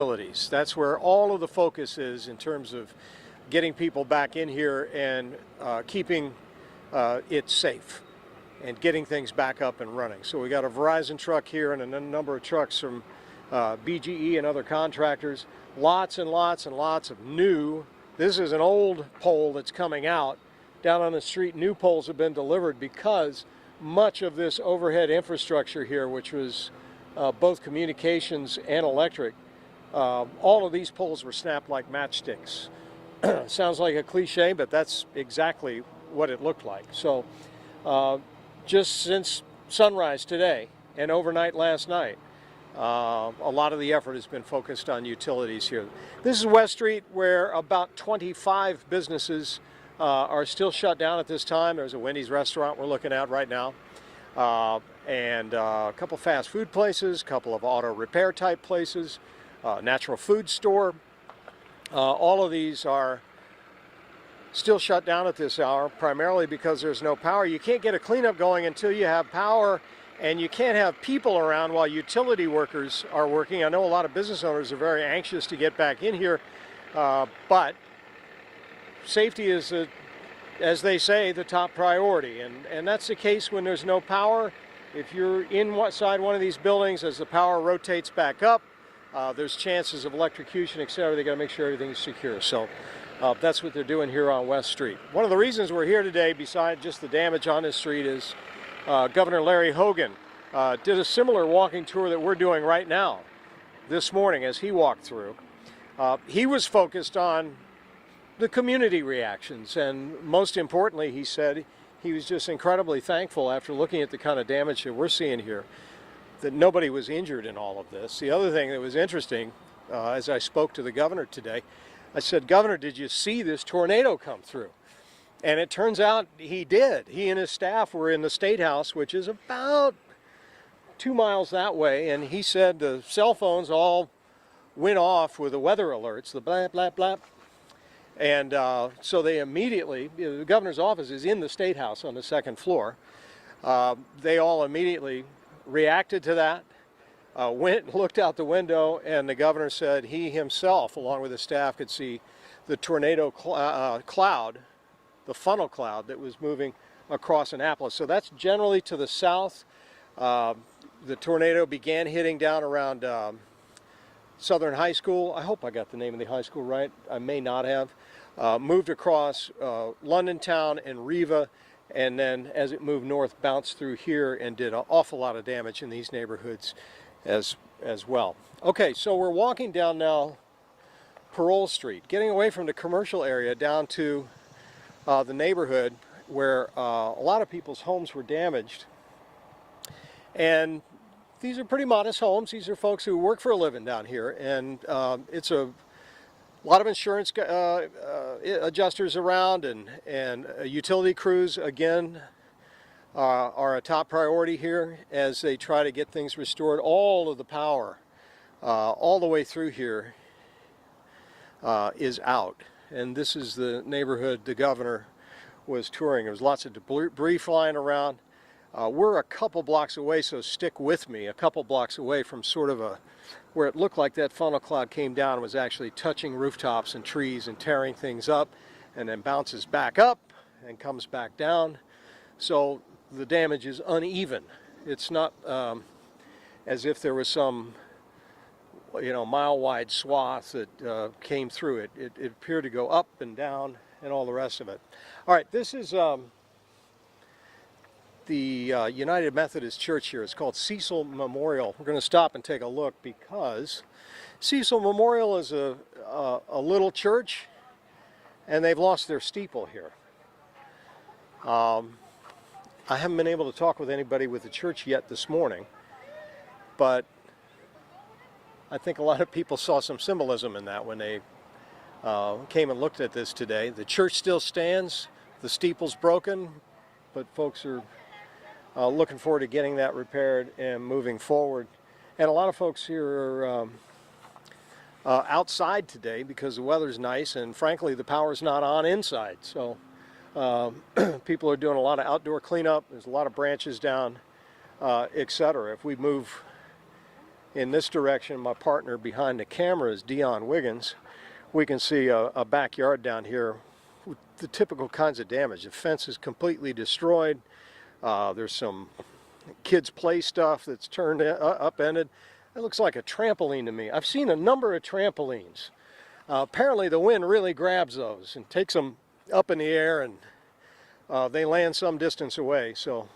utilities. That's where all of the focus is in terms of getting people back in here and keeping it safe and getting things back up and running. So we got a Verizon truck here and a number of trucks from BGE and other contractors. Lots and lots and lots of new. This is an old pole that's coming out down on the street. New poles have been delivered because much of this overhead infrastructure here, which was both communications and electric, all of these poles were snapped like matchsticks. Sounds like a cliche, but that's exactly what it looked like. So just since sunrise today and overnight last night, a lot of the effort has been focused on utilities here. This is West Street, where about 25 businesses are still shut down at this time. There's a Wendy's restaurant we're looking at right now, and a couple fast food places, a couple of auto repair type places, natural food store. All of these are still shut down at this hour, primarily because there's no power. You can't get a cleanup going until you have power, and you can't have people around while utility workers are working. I know a lot of business owners are very anxious to get back in here, but safety is, as they say, the top priority, and that's the case when there's no power. If you're inside one of these buildings, as the power rotates back up, there's chances of electrocution, etc. They got to make sure everything's secure. So that's what they're doing here on West Street. One of the reasons we're here today, besides just the damage on this street, is Governor Larry Hogan did a similar walking tour that we're doing right now this morning as he walked through. He was focused on the community reactions, and most importantly, he said he was just incredibly thankful after looking at the kind of damage that we're seeing here that nobody was injured in all of this. The other thing that was interesting, as I spoke to the governor today, I said, "Governor, did you see this tornado come through?" And it turns out he did. He and his staff were in the State House, which is about 2 miles that way, and he said the cell phones all went off with the weather alerts, the blah, blah, blah. And so they immediately, the governor's office is in the State House on the second floor. They all immediately reacted to that, went and looked out the window, and the governor said he himself, along with his staff, could see the tornado cloud, the funnel cloud that was moving across Annapolis. So that's generally to the south. The tornado began hitting down around Southern High School. I hope I got the name of the high school right. I may not have. Moved across London Town and Riva, and then as it moved north, bounced through here and did an awful lot of damage in these neighborhoods as well. Okay, so we're walking down now Parole Street, getting away from the commercial area down to the neighborhood where a lot of people's homes were damaged. And these are pretty modest homes. These are folks who work for a living down here, and it's a lot of insurance adjusters around, and utility crews, again, are a top priority here as they try to get things restored. All of the power all the way through here is out, and this is the neighborhood the governor was touring. There was lots of debris flying around. We're a couple blocks away, so stick with me, a couple blocks away from sort of where it looked like that funnel cloud came down and was actually touching rooftops and trees and tearing things up, and then bounces back up and comes back down. So the damage is uneven. It's not as if there was some, mile-wide swath that came through it. It appeared to go up and down and all the rest of it. All right, this is the United Methodist Church here. It's called Cecil Memorial. We're going to stop and take a look because Cecil Memorial is a little church, and they've lost their steeple here. I haven't been able to talk with anybody with the church yet this morning, but I think a lot of people saw some symbolism in that when they came and looked at this today. The church still stands, the steeple's broken, but folks are looking forward to getting that repaired and moving forward. And a lot of folks here are outside today because the weather's nice, and frankly the power's not on inside. So people are doing a lot of outdoor cleanup. There's a lot of branches down, etc. If we move in this direction, my partner behind the camera is Dion Wiggins. We can see a backyard down here with the typical kinds of damage. The fence is completely destroyed. There's some kids' play stuff that's turned upended. It looks like a trampoline to me. I've seen a number of trampolines. Apparently the wind really grabs those and takes them up in the air, and they land some distance away. So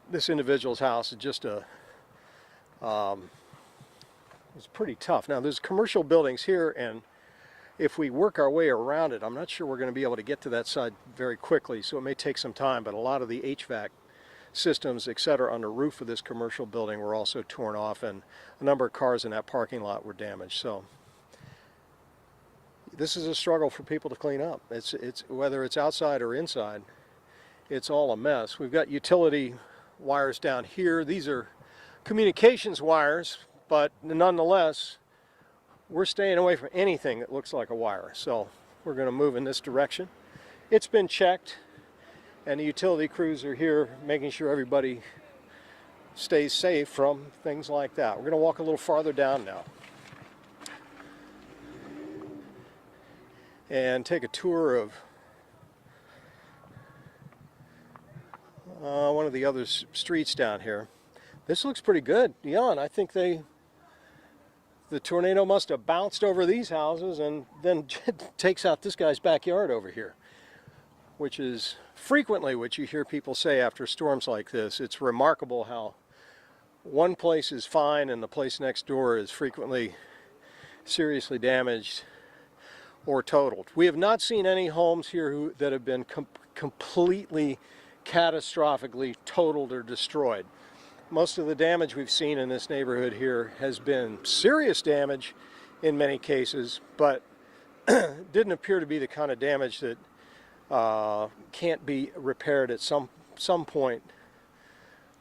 this individual's house is just it's pretty tough. Now there's commercial buildings here, and if we work our way around it, I'm not sure we're going to be able to get to that side very quickly, so it may take some time, but a lot of the HVAC systems, etc., on the roof of this commercial building were also torn off, and a number of cars in that parking lot were damaged. So this is a struggle for people to clean up. It's whether it's outside or inside, it's all a mess. We've got utility wires down here. These are communications wires, but nonetheless, we're staying away from anything that looks like a wire. So we're going to move in this direction. It's been checked, and the utility crews are here making sure everybody stays safe from things like that. We're going to walk a little farther down now and take a tour of one of the other streets down here. This looks pretty good. Dion, I think the tornado must have bounced over these houses and then takes out this guy's backyard over here, which is frequently what you hear people say after storms like this. It's remarkable how one place is fine and the place next door is frequently seriously damaged or totaled. We have not seen any homes here that have been completely catastrophically totaled or destroyed. Most of the damage we've seen in this neighborhood here has been serious damage in many cases, but didn't appear to be the kind of damage that can't be repaired at some point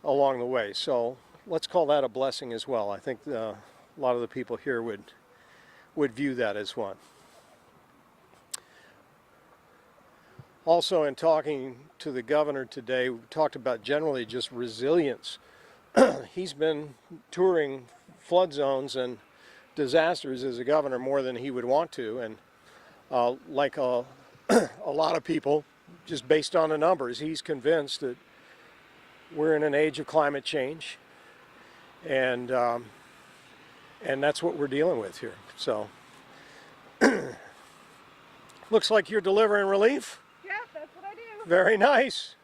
along the way. So let's call that a blessing as well. I think a lot of the people here would view that as one. Also, in talking to the governor today, we talked about generally just resilience. He's been touring flood zones and disasters as a governor more than he would want to, and like a lot of people, just based on the numbers, he's convinced that we're in an age of climate change, and that's what we're dealing with here. So, looks like you're delivering relief. Yeah, that's what I do. Very nice.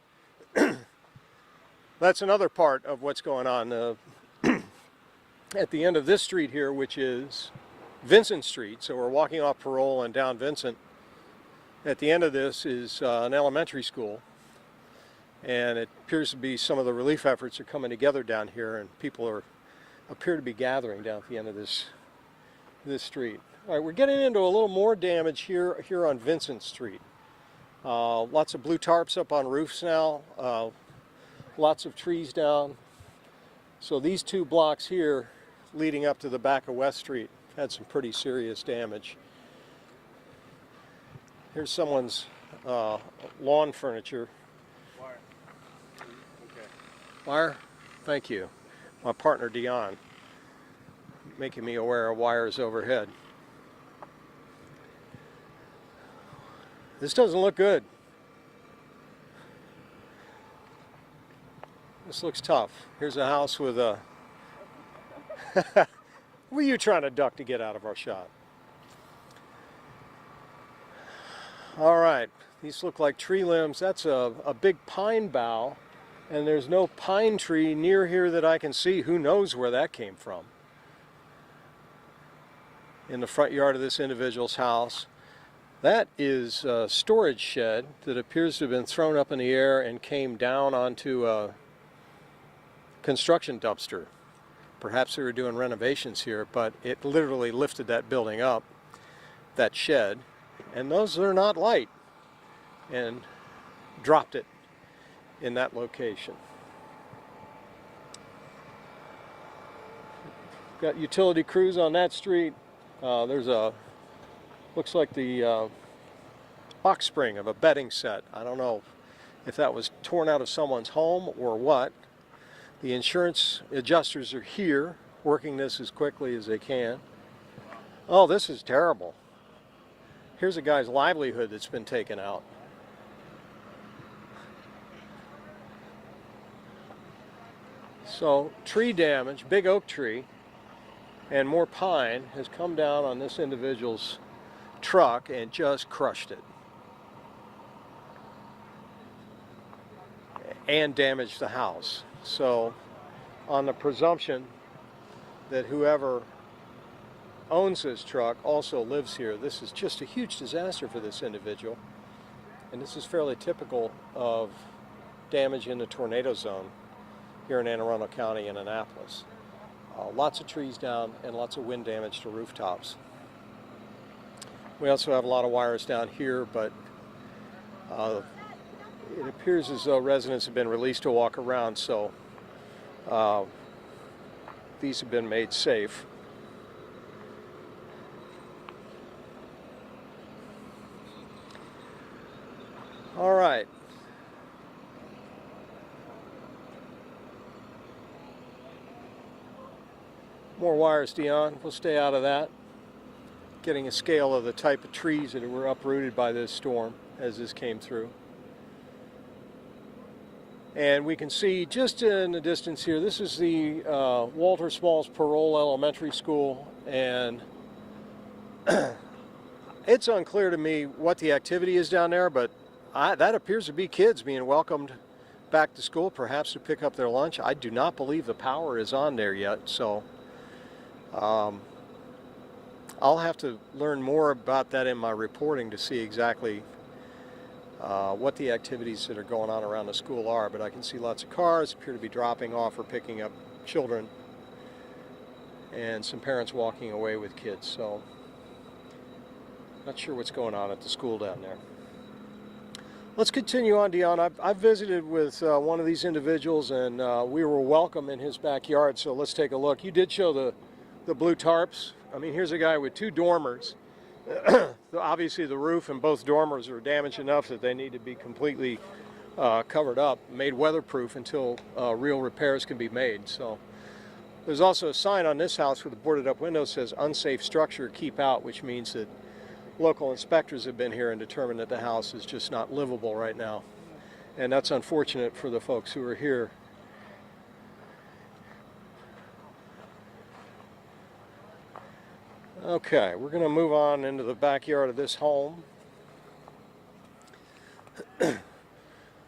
That's another part of what's going on at the end of this street here, which is Vincent Street. So we're walking off Parole and down Vincent. At the end of this is an elementary school, and it appears to be some of the relief efforts are coming together down here, and people appear to be gathering down at the end of this street. All right, we're getting into a little more damage here on Vincent Street. Lots of blue tarps up on roofs now. Lots of trees down. So these two blocks here leading up to the back of West Street had some pretty serious damage. Here's someone's lawn furniture. Wire. Okay. Wire? Thank you. My partner Dion making me aware of wires overhead. This doesn't look good. This looks tough. Here's a house with a... What were you trying to duck to get out of our shot? All right, these look like tree limbs. That's a big pine bough, and there's no pine tree near here that I can see. Who knows where that came from? In the front yard of this individual's house. That is a storage shed that appears to have been thrown up in the air and came down onto a construction dumpster. Perhaps they were doing renovations here, but it literally lifted that building up, that shed, and those are not light, and dropped it in that location. Got utility crews on that street. There's a, looks like the box spring of a bedding set. I don't know if that was torn out of someone's home or what. The insurance adjusters are here working this as quickly as they can. Oh, this is terrible. Here's a guy's livelihood that's been taken out. So tree damage, big oak tree, and more pine has come down on this individual's truck and just crushed it. And damaged the house. So on the presumption that whoever owns this truck also lives here, this is just a huge disaster for this individual. And this is fairly typical of damage in the tornado zone here in Anne Arundel County and Annapolis. Lots of trees down and lots of wind damage to rooftops. We also have a lot of wires down here, but it appears as though residents have been released to walk around, so these have been made safe. All right. More wires, Dion. We'll stay out of that. Getting a scale of the type of trees that were uprooted by this storm as this came through. And we can see just in the distance here, this is the Walter Smalls Parole Elementary School, and it's unclear to me what the activity is down there, but that appears to be kids being welcomed back to school, perhaps to pick up their lunch. I do not believe the power is on there yet, so I'll have to learn more about that in my reporting to see exactly what the activities that are going on around the school are, but I can see lots of cars appear to be dropping off or picking up children, and some parents walking away with kids, so not sure what's going on at the school down there. Let's continue on, Dion. I've visited with one of these individuals, and we were welcome in his backyard, so let's take a look. You did show the blue tarps. I mean, here's a guy with two dormers. Obviously the roof and both dormers are damaged enough that they need to be completely covered up, made weatherproof until real repairs can be made. So there's also a sign on this house with a boarded up window that says unsafe structure, keep out, which means that local inspectors have been here and determined that the house is just not livable right now. And that's unfortunate for the folks who are here. Okay, we're going to move on into the backyard of this home.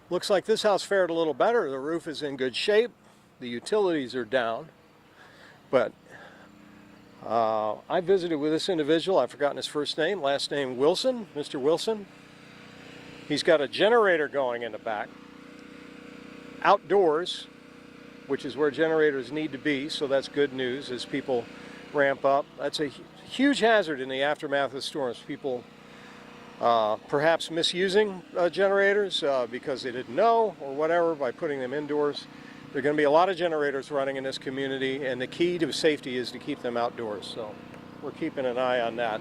Looks like this house fared a little better. The roof is in good shape. The utilities are down. But I visited with this individual. I've forgotten his first name. Last name Wilson, Mr. Wilson. He's got a generator going in the back. Outdoors, which is where generators need to be, so that's good news as people ramp up. That's a huge hazard in the aftermath of storms. People perhaps misusing generators because they didn't know or whatever by putting them indoors. There are going to be a lot of generators running in this community, and the key to safety is to keep them outdoors. So we're keeping an eye on that.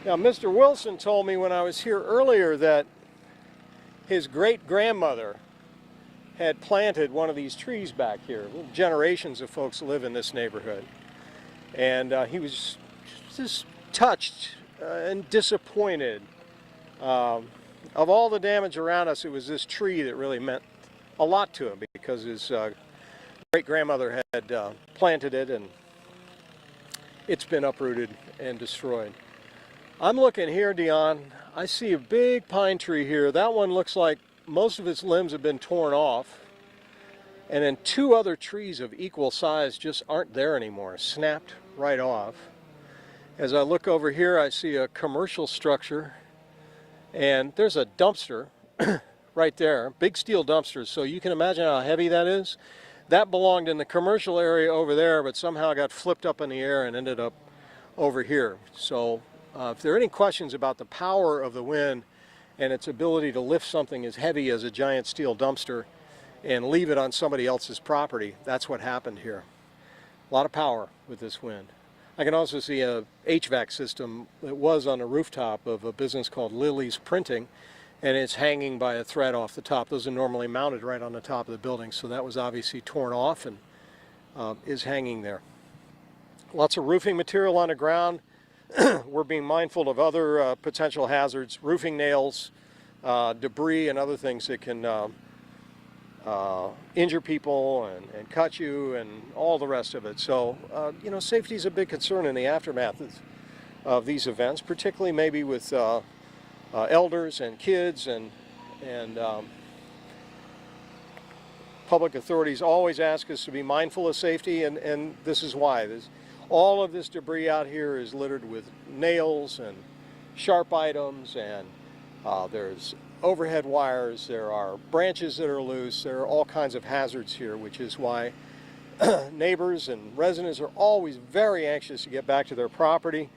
Now, Mr. Wilson told me when I was here earlier that his great-grandmother had planted one of these trees back here. Generations of folks live in this neighborhood. And he was just touched and disappointed. Of all the damage around us, it was this tree that really meant a lot to him because his great-grandmother had planted it, and it's been uprooted and destroyed. I'm looking here, Dion. I see a big pine tree here. That one looks like most of its limbs have been torn off, and then two other trees of equal size just aren't there anymore, snapped right off. As I look over here, I see a commercial structure, and there's a dumpster right there, big steel dumpster, so you can imagine how heavy that is. That belonged in the commercial area over there, but somehow got flipped up in the air and ended up over here. So if there are any questions about the power of the wind and its ability to lift something as heavy as a giant steel dumpster and leave it on somebody else's property, that's what happened here. A lot of power with this wind. I can also see a HVAC system that was on the rooftop of a business called Lily's Printing, and it's hanging by a thread off the top. Those are normally mounted right on the top of the building, so that was obviously torn off and is hanging there. Lots of roofing material on the ground. We're being mindful of other potential hazards, roofing nails, debris, and other things that can injure people and cut you and all the rest of it. So, safety is a big concern in the aftermath of these events, particularly maybe with elders and kids and public authorities always ask us to be mindful of safety, and this is why. All of this debris out here is littered with nails and sharp items, and there's overhead wires, there are branches that are loose, there are all kinds of hazards here, which is why neighbors and residents are always very anxious to get back to their property.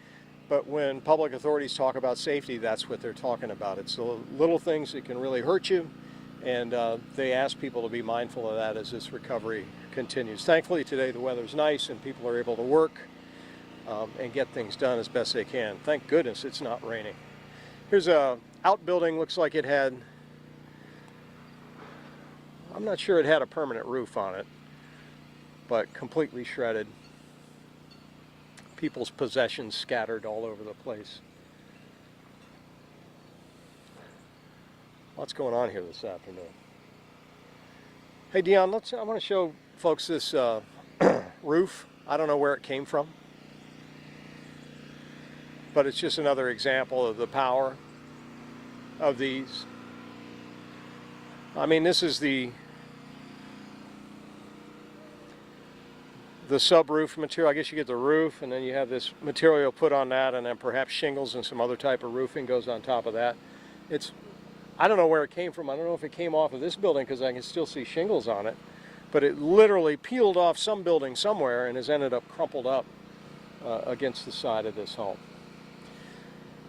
But when public authorities talk about safety, that's what they're talking about. It's the little things that can really hurt you, and they ask people to be mindful of that as this recovery continues. Thankfully today the weather's nice and people are able to work and get things done as best they can. Thank goodness it's not raining. Here's a outbuilding, looks like it had, I'm not sure it had a permanent roof on it, but completely shredded. People's possessions scattered all over the place. What's going on here this afternoon? Hey Dion, I want to show folks this roof. I don't know where it came from, but it's just another example of the power of these. I mean, this is the subroof material. I guess you get the roof, and then you have this material put on that, and then perhaps shingles and some other type of roofing goes on top of that. I don't know where it came from. I don't know if it came off of this building because I can still see shingles on it, but it literally peeled off some building somewhere and has ended up crumpled up against the side of this home.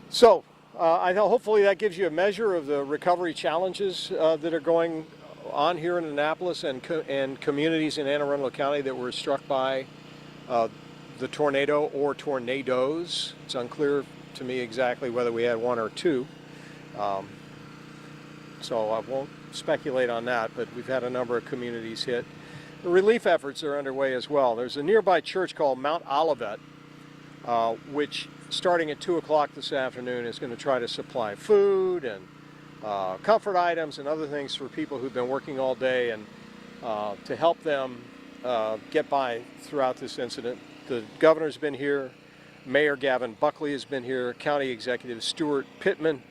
So hopefully that gives you a measure of the recovery challenges that are going on here in Annapolis and communities in Anne Arundel County that were struck by the tornado or tornadoes. It's unclear to me exactly whether we had one or two. So I won't speculate on that, but we've had a number of communities hit. The relief efforts are underway as well. There's a nearby church called Mount Olivet, which starting at 2 o'clock this afternoon is going to try to supply food and comfort items and other things for people who've been working all day, and to help them get by throughout this incident. The governor's been here, Mayor Gavin Buckley has been here, County Executive Stuart Pittman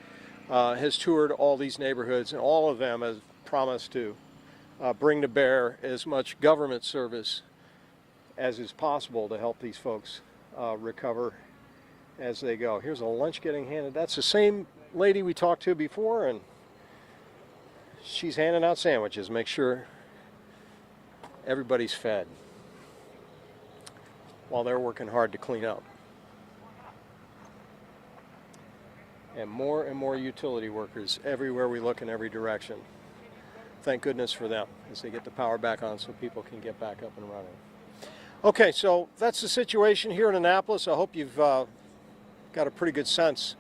has toured all these neighborhoods, and all of them have promised to bring to bear as much government service as is possible to help these folks recover as they go. Here's a lunch getting handed. That's the same lady we talked to before, and she's handing out sandwiches. Make sure everybody's fed while they're working hard to clean up. And more utility workers everywhere we look in every direction. Thank goodness for them as they get the power back on so people can get back up and running. Okay, so that's the situation here in Annapolis. I hope you've got a pretty good sense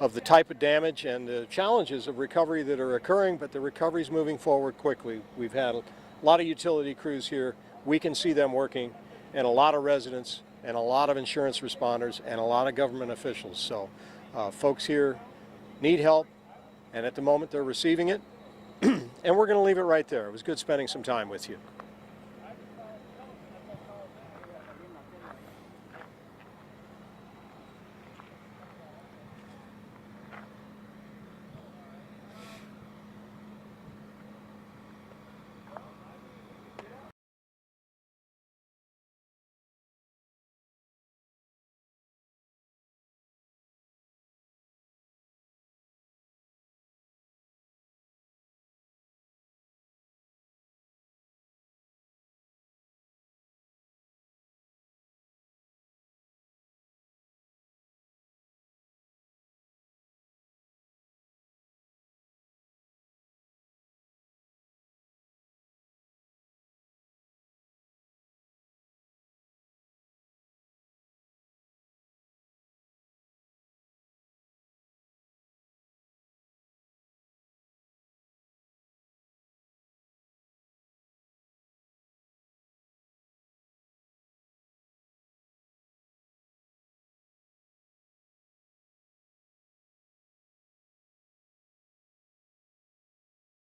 of the type of damage and the challenges of recovery that are occurring, but the recovery is moving forward quickly. We've had a lot of utility crews here. We can see them working, and a lot of residents, and a lot of insurance responders, and a lot of government officials. So folks here need help, and at the moment they're receiving it. And we're going to leave it right there. It was good spending some time with you.